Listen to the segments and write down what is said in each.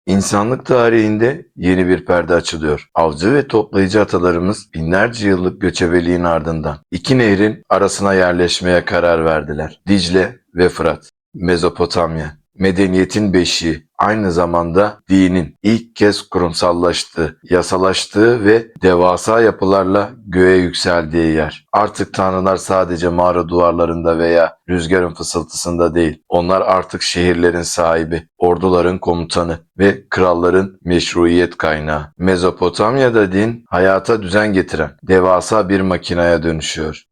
İnsanlık tarihinde yeni bir perde açılıyor. Avcı ve toplayıcı atalarımız binlerce yıllık göçebeliğin ardından iki nehrin arasına yerleşmeye karar verdiler. Dicle ve Fırat. Mezopotamya. Medeniyetin beşiği, aynı zamanda dinin ilk kez kurumsallaştığı, yasalaştığı ve devasa yapılarla göğe yükseldiği yer. Artık tanrılar sadece mağara duvarlarında veya rüzgarın fısıltısında değil, onlar artık şehirlerin sahibi, orduların komutanı ve kralların meşruiyet kaynağı. Mezopotamya'da din hayata düzen getiren devasa bir makinaya dönüşüyor.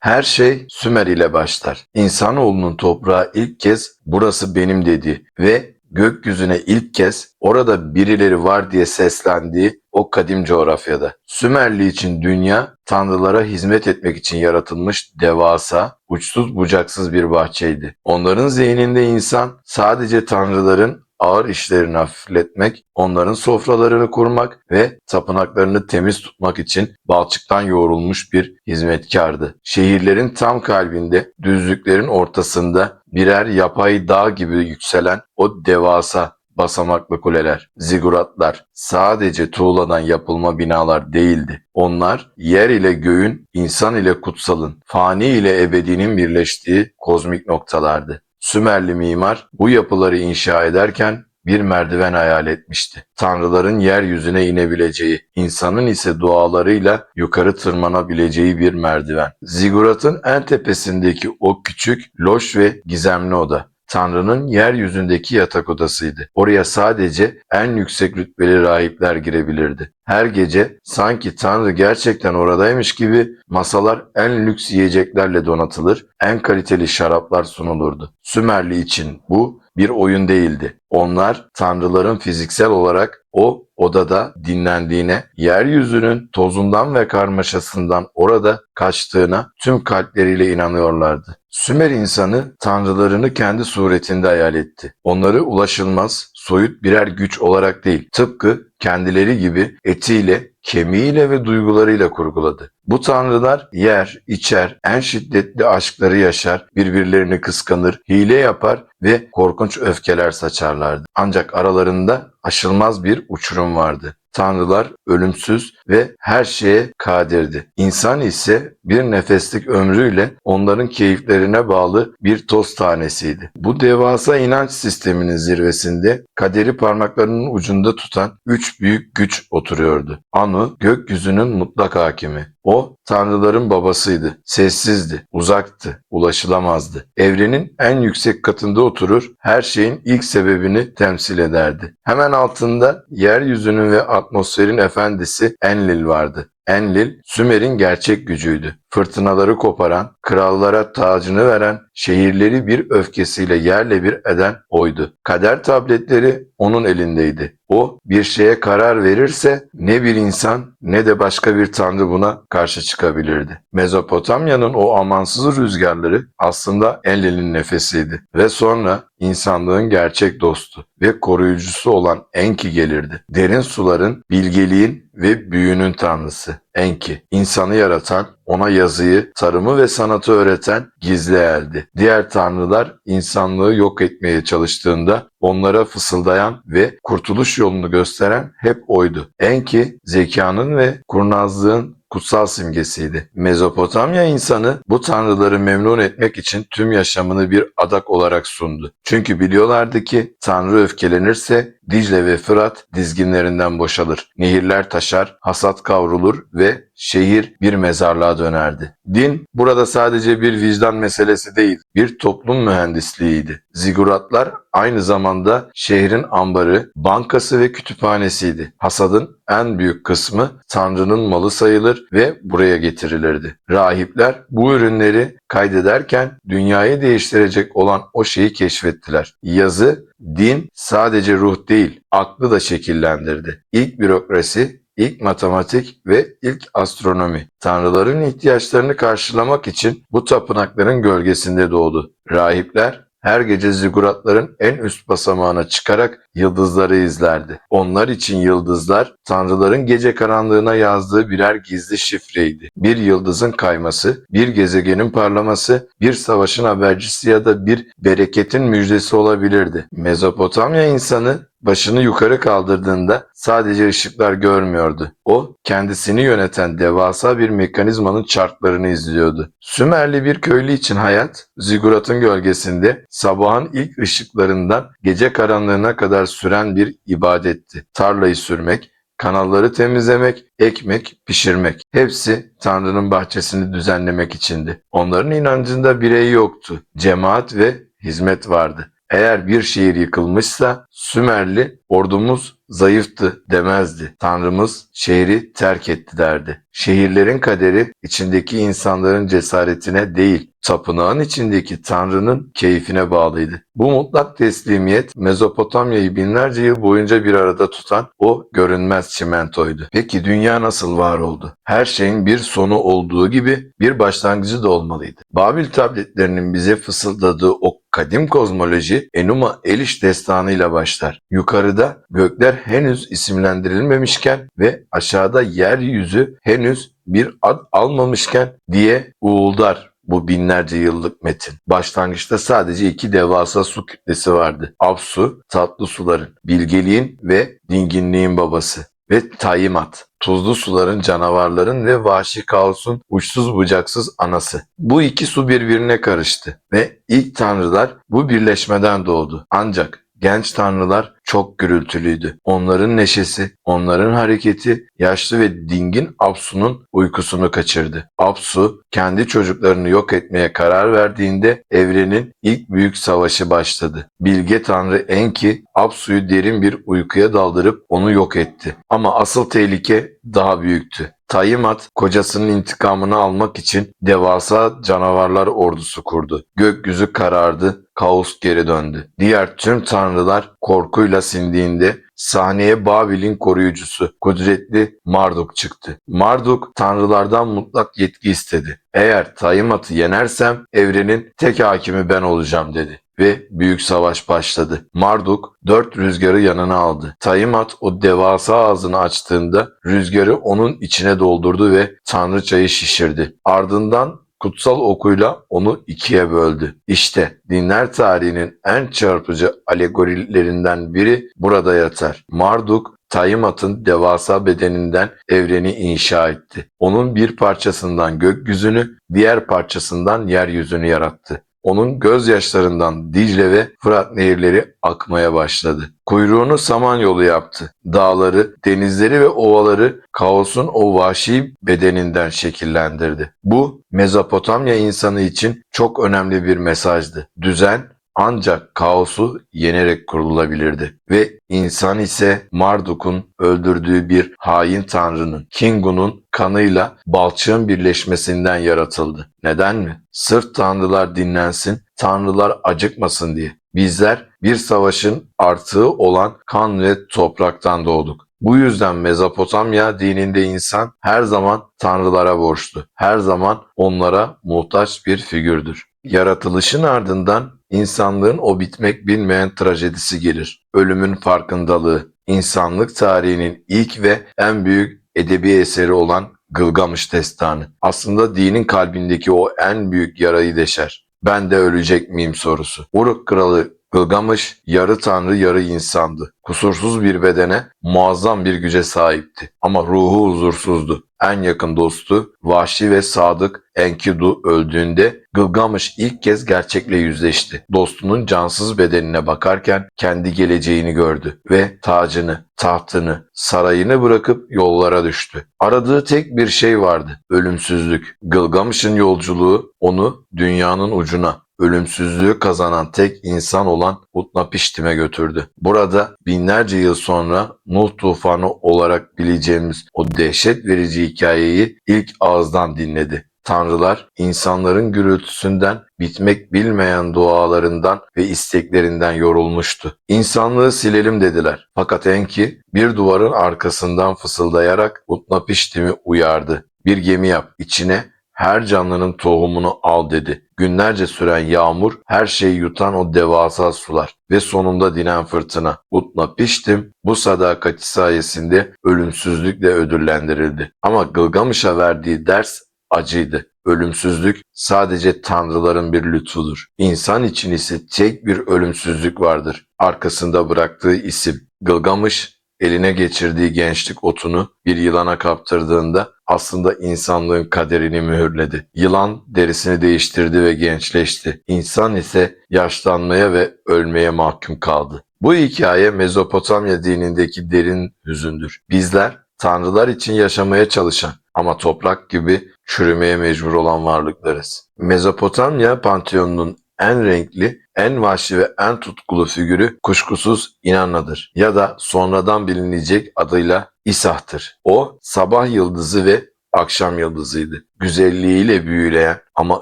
Her şey Sümer ile başlar. İnsanoğlunun toprağa ilk kez burası benim dediği ve gökyüzüne ilk kez orada birileri var diye seslendiği o kadim coğrafyada. Sümerli için dünya tanrılara hizmet etmek için yaratılmış devasa, uçsuz bucaksız bir bahçeydi. Onların zihninde insan sadece tanrıların ağır işlerini hafifletmek, onların sofralarını kurmak ve tapınaklarını temiz tutmak için balçıktan yoğrulmuş bir hizmetkardı. Şehirlerin tam kalbinde, düzlüklerin ortasında birer yapay dağ gibi yükselen o devasa basamaklı kuleler, ziguratlar sadece tuğladan yapılma binalar değildi. Onlar yer ile göğün, insan ile kutsalın, fani ile ebedinin birleştiği kozmik noktalardı. Sümerli mimar bu yapıları inşa ederken bir merdiven hayal etmişti. Tanrıların yeryüzüne inebileceği, insanın ise dualarıyla yukarı tırmanabileceği bir merdiven. Ziguratın en tepesindeki o küçük, loş ve gizemli oda, Tanrı'nın yeryüzündeki yatak odasıydı. Oraya sadece en yüksek rütbeli rahipler girebilirdi. Her gece sanki Tanrı gerçekten oradaymış gibi masalar en lüks yiyeceklerle donatılır, en kaliteli şaraplar sunulurdu. Sümerli için bu bir oyun değildi. Onlar tanrıların fiziksel olarak o odada dinlendiğine, yeryüzünün tozundan ve karmaşasından orada kaçtığına tüm kalpleriyle inanıyorlardı. Sümer insanı tanrılarını kendi suretinde hayal etti. Onları ulaşılmaz, soyut birer güç olarak değil, tıpkı kendileri gibi etiyle, kemiğiyle ve duygularıyla kurguladı. Bu tanrılar yer, içer, en şiddetli aşkları yaşar, birbirlerini kıskanır, hile yapar ve korkunç öfkeler saçarlardı. Ancak aralarında aşılmaz bir uçurum vardı. Tanrılar ölümsüz ve her şeye kadirdi. İnsan ise bir nefeslik ömrüyle onların keyiflerine bağlı bir toz tanesiydi. Bu devasa inanç sisteminin zirvesinde kaderi parmaklarının ucunda tutan üç büyük güç oturuyordu. Anu, gökyüzünün mutlak hakimi. O, tanrıların babasıydı. Sessizdi, uzaktı, ulaşılamazdı. Evrenin en yüksek katında oturur, her şeyin ilk sebebini temsil ederdi. Hemen altında yeryüzünün ve atmosferin efendisi Enlil vardı. Enlil, Sümer'in gerçek gücüydü. Fırtınaları koparan, krallara tacını veren, şehirleri bir öfkesiyle yerle bir eden oydu. Kader tabletleri onun elindeydi. O bir şeye karar verirse ne bir insan ne de başka bir tanrı buna karşı çıkabilirdi. Mezopotamya'nın o amansız rüzgarları aslında Enlil'in nefesiydi ve sonra insanlığın gerçek dostu ve koruyucusu olan Enki gelirdi. Derin suların, bilgeliğin ve büyünün tanrısı. Enki, insanı yaratan, ona yazıyı, tarımı ve sanatı öğreten gizli eldi. Diğer tanrılar insanlığı yok etmeye çalıştığında onlara fısıldayan ve kurtuluş yolunu gösteren hep oydu. Enki, zekanın ve kurnazlığın kutsal simgesiydi. Mezopotamya insanı bu tanrıları memnun etmek için tüm yaşamını bir adak olarak sundu. Çünkü biliyorlardı ki tanrı öfkelenirse Dicle ve Fırat dizginlerinden boşalır. Nehirler taşar, hasat kavrulur ve şehir bir mezarlığa dönerdi. Din burada sadece bir vicdan meselesi değil, bir toplum mühendisliğiydi. Ziguratlar aynı zamanda şehrin ambarı, bankası ve kütüphanesiydi. Hasadın en büyük kısmı Tanrı'nın malı sayılır ve buraya getirilirdi. Rahipler bu ürünleri kaydederken dünyayı değiştirecek olan o şeyi keşfettiler. Yazı, din sadece ruh değil, aklı da şekillendirdi. İlk bürokrasi, İlk matematik ve ilk astronomi. Tanrıların ihtiyaçlarını karşılamak için bu tapınakların gölgesinde doğdu. Rahipler Her gece ziguratların en üst basamağına çıkarak yıldızları izlerdi. Onlar için yıldızlar, tanrıların gece karanlığına yazdığı birer gizli şifreydi. Bir yıldızın kayması, bir gezegenin parlaması, bir savaşın habercisi ya da bir bereketin müjdesi olabilirdi. Mezopotamya insanı başını yukarı kaldırdığında sadece ışıklar görmüyordu. O, kendisini yöneten devasa bir mekanizmanın çarklarını izliyordu. Sümerli bir köylü için hayat, ziguratın gölgesinde sabahın ilk ışıklarından gece karanlığına kadar süren bir ibadetti. Tarlayı sürmek, kanalları temizlemek, ekmek, pişirmek. Hepsi Tanrı'nın bahçesini düzenlemek içindi. Onların inancında birey yoktu. Cemaat ve hizmet vardı. Eğer bir şehir yıkılmışsa Sümerli ordumuz zayıftı demezdi. Tanrımız şehri terk etti derdi. Şehirlerin kaderi içindeki insanların cesaretine değil, tapınağın içindeki Tanrı'nın keyfine bağlıydı. Bu mutlak teslimiyet Mezopotamya'yı binlerce yıl boyunca bir arada tutan o görünmez çimentoydu. Peki dünya nasıl var oldu? Her şeyin bir sonu olduğu gibi bir başlangıcı da olmalıydı. Babil tabletlerinin bize fısıldadığı o kadim kozmoloji Enuma Elish destanıyla başlar. Yukarıda gökler henüz isimlendirilmemişken ve aşağıda yeryüzü henüz bir ad almamışken diye uğuldar bu binlerce yıllık metin. Başlangıçta sadece iki devasa su kütlesi vardı. Apsu, tatlı suların, bilgeliğin ve dinginliğin babası ve Tayyimat, tuzlu suların, canavarların ve vahşi kaosun uçsuz bucaksız anası. Bu iki su birbirine karıştı ve ilk tanrılar bu birleşmeden doğdu. Ancak genç tanrılar çok gürültülüydü. Onların neşesi, onların hareketi yaşlı ve dingin Apsu'nun uykusunu kaçırdı. Apsu kendi çocuklarını yok etmeye karar verdiğinde evrenin ilk büyük savaşı başladı. Bilge tanrı Enki Apsu'yu derin bir uykuya daldırıp onu yok etti. Ama asıl tehlike daha büyüktü. Tayyimat kocasının intikamını almak için devasa canavarlar ordusu kurdu. Gökyüzü karardı, kaos geri döndü. Diğer tüm tanrılar korkuyla sindiğinde sahneye Babil'in koruyucusu, kudretli Marduk çıktı. Marduk tanrılardan mutlak yetki istedi. Eğer Tayyimat'ı yenersem evrenin tek hakimi ben olacağım dedi. Ve büyük savaş başladı. Marduk 4 rüzgarı yanına aldı. Tayyimat o devasa ağzını açtığında rüzgarı onun içine doldurdu ve tanrıçayı şişirdi. Ardından kutsal okuyla onu ikiye böldü. İşte dinler tarihinin en çarpıcı alegorilerinden biri burada yatar. Marduk Tayyimat'ın devasa bedeninden evreni inşa etti. Onun bir parçasından gökyüzünü, diğer parçasından yeryüzünü yarattı. Onun gözyaşlarından Dicle ve Fırat nehirleri akmaya başladı. Kuyruğunu samanyolu yaptı. Dağları, denizleri ve ovaları kaosun o vahşi bedeninden şekillendirdi. Bu Mezopotamya insanı için çok önemli bir mesajdı. Düzen ancak kaosu yenerek kurulabilirdi. Ve insan ise Marduk'un öldürdüğü bir hain tanrının, Kingu'nun kanıyla balçığın birleşmesinden yaratıldı. Neden mi? Sırf tanrılar dinlensin, tanrılar acıkmasın diye. Bizler bir savaşın artığı olan kan ve topraktan doğduk. Bu yüzden Mezopotamya dininde insan her zaman tanrılara borçlu. Her zaman onlara muhtaç bir figürdür. Yaratılışın ardından insanlığın o bitmek bilmeyen trajedisi gelir. Ölümün farkındalığı, insanlık tarihinin ilk ve en büyük edebi eseri olan Gılgamış Destanı. Aslında dinin kalbindeki o en büyük yarayı deşer. Ben de ölecek miyim sorusu. Uruk kralı Gılgamış yarı tanrı yarı insandı. Kusursuz bir bedene, muazzam bir güce sahipti. Ama ruhu huzursuzdu. En yakın dostu, vahşi ve sadık Enkidu öldüğünde Gılgamış ilk kez gerçekle yüzleşti. Dostunun cansız bedenine bakarken kendi geleceğini gördü ve tacını, tahtını, sarayını bırakıp yollara düştü. Aradığı tek bir şey vardı, ölümsüzlük. Gılgamış'ın yolculuğu onu dünyanın ucuna, ölümsüzlüğü kazanan tek insan olan Utnapiştim'e götürdü. Burada binlerce yıl sonra Nuh tufanı olarak bileceğimiz o dehşet verici hikayeyi ilk ağızdan dinledi. Tanrılar insanların gürültüsünden, bitmek bilmeyen dualarından ve isteklerinden yorulmuştu. İnsanlığı silelim dediler. Fakat Enki bir duvarın arkasından fısıldayarak Utnapiştim'i uyardı. Bir gemi yap, içine her canlının tohumunu al dedi. Günlerce süren yağmur, her şeyi yutan o devasa sular ve sonunda dinen fırtına. Utnapiştim bu sadakati sayesinde ölümsüzlükle ödüllendirildi. Ama Gılgamış'a verdiği ders acıydı. Ölümsüzlük sadece tanrıların bir lütfudur. İnsan için ise tek bir ölümsüzlük vardır. Arkasında bıraktığı isim. Gılgamış eline geçirdiği gençlik otunu bir yılana kaptırdığında aslında insanlığın kaderini mühürledi. Yılan derisini değiştirdi ve gençleşti. İnsan ise yaşlanmaya ve ölmeye mahkum kaldı. Bu hikaye Mezopotamya dinindeki derin hüzündür. Bizler tanrılar için yaşamaya çalışan ama toprak gibi çürümeye mecbur olan varlıklarız. Mezopotamya panteonunun en renkli, en vahşi ve en tutkulu figürü kuşkusuz İnanna'dır ya da sonradan bilinecek adıyla İsah'tır. O sabah yıldızı ve akşam yıldızıydı. Güzelliğiyle büyüleyen ama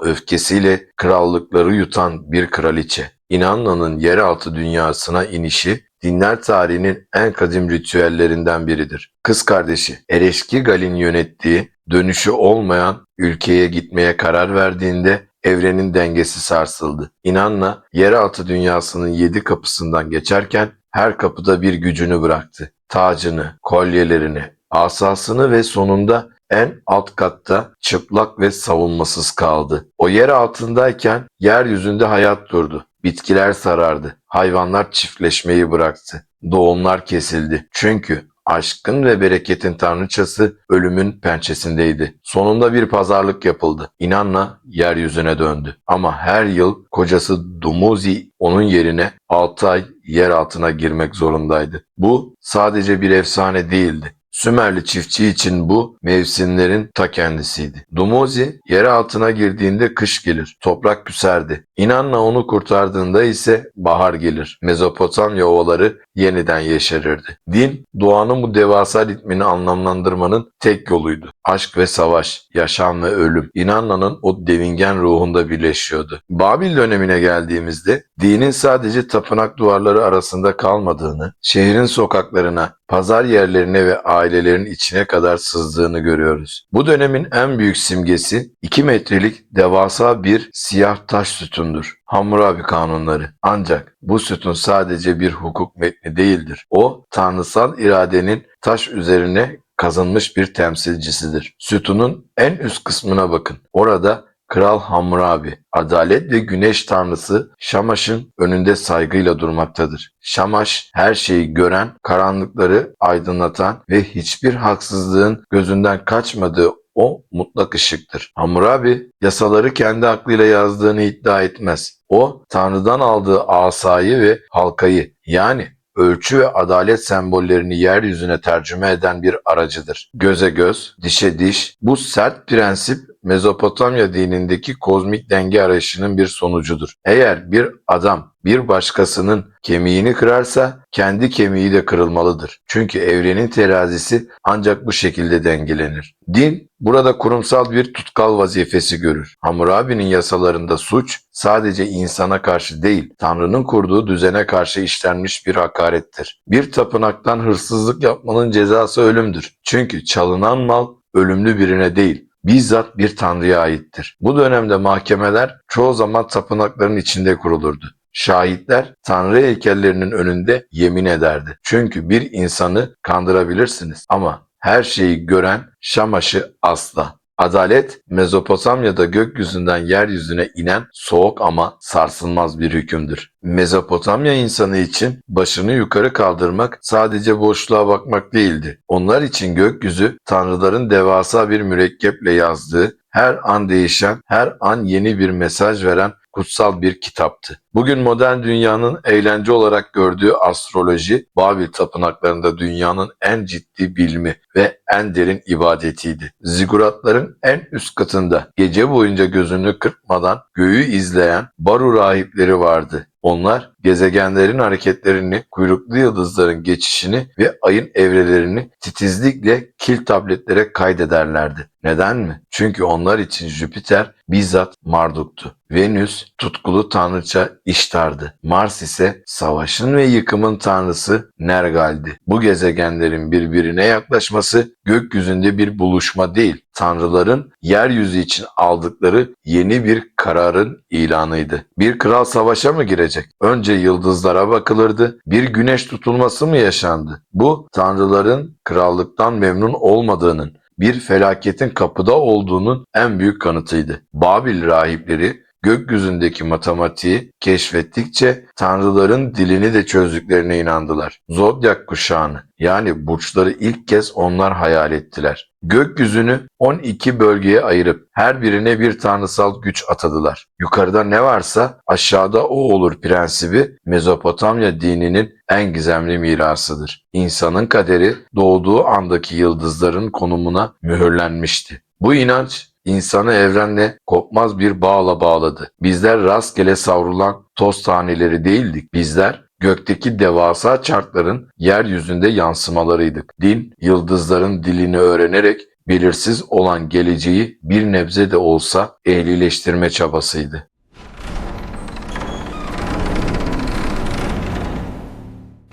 öfkesiyle krallıkları yutan bir kraliçe. İnanna'nın yeraltı dünyasına inişi dinler tarihinin en kadim ritüellerinden biridir. Kız kardeşi Ereşkigal'in yönettiği dönüşü olmayan ülkeye gitmeye karar verdiğinde evrenin dengesi sarsıldı. İnanna yeraltı dünyasının 7 kapısından geçerken her kapıda bir gücünü bıraktı. Tacını, kolyelerini, asasını ve sonunda en alt katta çıplak ve savunmasız kaldı. O yer altındayken yeryüzünde hayat durdu. Bitkiler sarardı. Hayvanlar çiftleşmeyi bıraktı. Doğumlar kesildi. Çünkü aşkın ve bereketin tanrıçası ölümün pençesindeydi. Sonunda bir pazarlık yapıldı. İnanna yeryüzüne döndü. Ama her yıl kocası Dumuzi onun yerine 6 ay yer altına girmek zorundaydı. Bu sadece bir efsane değildi. Sümerli çiftçi için bu mevsimlerin ta kendisiydi. Dumuzi yer altına girdiğinde kış gelir, toprak küserdi. İnanna onu kurtardığında ise bahar gelir. Mezopotamya ovaları yeniden yeşerirdi. Din, doğanın bu devasa ritmini anlamlandırmanın tek yoluydu. Aşk ve savaş, yaşam ve ölüm, İnanna'nın o devingen ruhunda birleşiyordu. Babil dönemine geldiğimizde dinin sadece tapınak duvarları arasında kalmadığını, şehrin sokaklarına, pazar yerlerine ve ailelerin içine kadar sızdığını görüyoruz. Bu dönemin en büyük simgesi 2 metrelik devasa bir siyah taş sütundur. Hammurabi kanunları. Ancak bu sütun sadece bir hukuk metni değildir. O, tanrısal iradenin taş üzerine kazınmış bir temsilcisidir. Sütunun en üst kısmına bakın. Orada Kral Hammurabi, adalet ve güneş tanrısı Şamaş'ın önünde saygıyla durmaktadır. Şamaş, her şeyi gören, karanlıkları aydınlatan ve hiçbir haksızlığın gözünden kaçmadığı o mutlak ışıktır. Hammurabi, yasaları kendi aklıyla yazdığını iddia etmez. O, Tanrı'dan aldığı asayı ve halkayı, yani ölçü ve adalet sembollerini yeryüzüne tercüme eden bir aracıdır. Göze göz, dişe diş, bu sert prensip Mezopotamya dinindeki kozmik denge arayışının bir sonucudur. Eğer bir adam bir başkasının kemiğini kırarsa kendi kemiği de kırılmalıdır. Çünkü evrenin terazisi ancak bu şekilde dengelenir. Din burada kurumsal bir tutkal vazifesi görür. Hammurabi'nin yasalarında suç sadece insana karşı değil, Tanrı'nın kurduğu düzene karşı işlenmiş bir hakarettir. Bir tapınaktan hırsızlık yapmanın cezası ölümdür. Çünkü çalınan mal ölümlü birine değil, bizzat bir tanrıya aittir. Bu dönemde mahkemeler çoğu zaman tapınakların içinde kurulurdu. Şahitler tanrı heykellerinin önünde yemin ederdi. Çünkü bir insanı kandırabilirsiniz ama her şeyi gören Şamaş'ı asla. Adalet, Mezopotamya'da gökyüzünden yeryüzüne inen soğuk ama sarsılmaz bir hükümdür. Mezopotamya insanı için başını yukarı kaldırmak sadece boşluğa bakmak değildi. Onlar için gökyüzü, tanrıların devasa bir mürekkeple yazdığı, her an değişen, her an yeni bir mesaj veren kutsal bir kitaptı. Bugün modern dünyanın eğlence olarak gördüğü astroloji, Babil tapınaklarında dünyanın en ciddi bilimi ve en derin ibadetiydi. Ziguratların en üst katında gece boyunca gözünü kırpmadan göğü izleyen Baru rahipleri vardı. Onlar gezegenlerin hareketlerini, kuyruklu yıldızların geçişini ve ayın evrelerini titizlikle kil tabletlere kaydederlerdi. Neden mi? Çünkü onlar için Jüpiter bizzat Marduk'tu. Venüs tutkulu tanrıça İştar'dı. Mars ise savaşın ve yıkımın tanrısı Nergal'di. Bu gezegenlerin birbirine yaklaşması gökyüzünde bir buluşma değil, tanrıların yeryüzü için aldıkları yeni bir kararın ilanıydı. Bir kral savaşa mı girecek? Önce yıldızlara bakılırdı. Bir güneş tutulması mı yaşandı? Bu tanrıların krallıktan memnun olmadığının, bir felaketin kapıda olduğunun en büyük kanıtıydı. Babil rahipleri gökyüzündeki matematiği keşfettikçe tanrıların dilini de çözdüklerine inandılar. Zodyak kuşağını yani burçları ilk kez onlar hayal ettiler. Gökyüzünü 12 bölgeye ayırıp her birine bir tanrısal güç atadılar. Yukarıda ne varsa aşağıda o olur prensibi Mezopotamya dininin en gizemli mirasıdır. İnsanın kaderi doğduğu andaki yıldızların konumuna mühürlenmişti. Bu inanç insanı evrenle kopmaz bir bağla bağladı. Bizler rastgele savrulan toz taneleri değildik. Bizler gökteki devasa çarkların yeryüzünde yansımalarıydık. Din, yıldızların dilini öğrenerek belirsiz olan geleceği bir nebze de olsa ehlileştirme çabasıydı.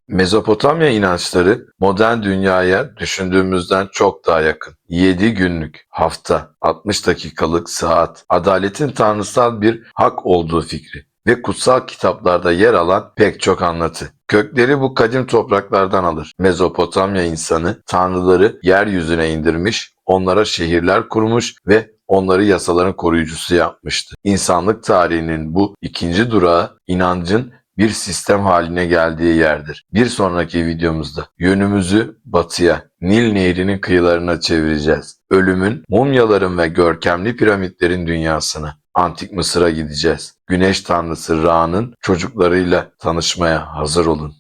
Mezopotamya inançları modern dünyaya düşündüğümüzden çok daha yakın. 7 günlük, hafta, 60 dakikalık saat, adaletin tanrısal bir hak olduğu fikri ve kutsal kitaplarda yer alan pek çok anlatı. Kökleri bu kadim topraklardan alır. Mezopotamya insanı tanrıları yeryüzüne indirmiş, onlara şehirler kurmuş ve onları yasaların koruyucusu yapmıştı. İnsanlık tarihinin bu ikinci durağı inancın bir sistem haline geldiği yerdir. Bir sonraki videomuzda yönümüzü batıya, Nil Nehri'nin kıyılarına çevireceğiz. Ölümün, mumyaların ve görkemli piramitlerin dünyasına, Antik Mısır'a gideceğiz. Güneş tanrısı Ra'nın çocuklarıyla tanışmaya hazır olun.